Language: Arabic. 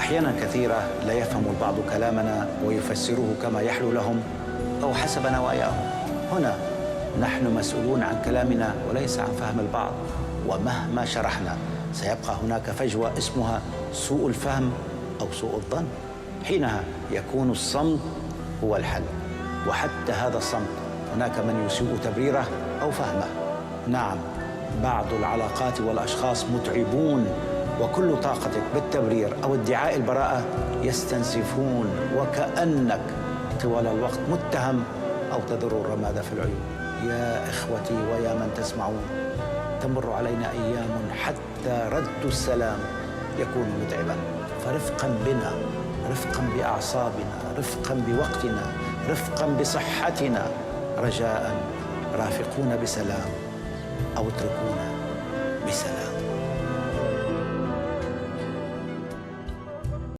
أحيانا كثيرة لا يفهم البعض كلامنا ويفسره كما يحلو لهم أو حسب نواياهم. هنا نحن مسؤولون عن كلامنا وليس عن فهم البعض، ومهما شرحنا سيبقى هناك فجوة اسمها سوء الفهم أو سوء الظن. حينها يكون الصمت هو الحل، وحتى هذا الصمت هناك من يسيء تبريره أو فهمه. نعم، بعض العلاقات والأشخاص متعبون، وكل طاقتك بالتبرير أو ادعاء البراءة يستنسفون، وكأنك طوال الوقت متهم أو تذر الرماد في العيون. يا إخوتي ويا من تسمعون، تمر علينا أيام حتى رد السلام يكون متعبا، فرفقا بنا، رفقا بأعصابنا، رفقا بوقتنا، رفقا بصحتنا، رجاء رافقونا بسلام أو اتركونا بسلام.